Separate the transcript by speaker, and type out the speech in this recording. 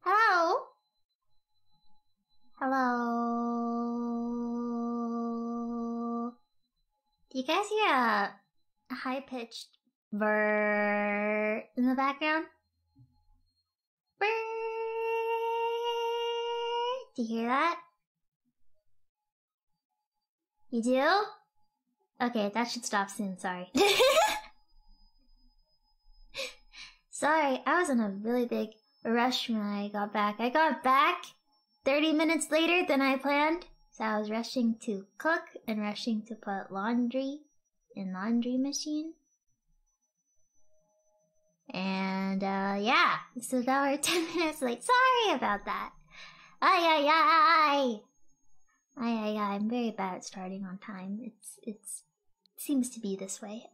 Speaker 1: Hello? Hello? Do you guys hear a high-pitched brrrr in the background? Brrrr. Do you hear that? You do? Okay, that should stop soon, sorry. Sorry, I was in a really big rush when I got back. I got back 30 minutes later than I planned, so I was rushing to cook and rushing to put laundry in laundry machine. And yeah, so now we're 10 minutes late. Sorry about that. Ay, I'm very bad at starting on time. It seems to be this way.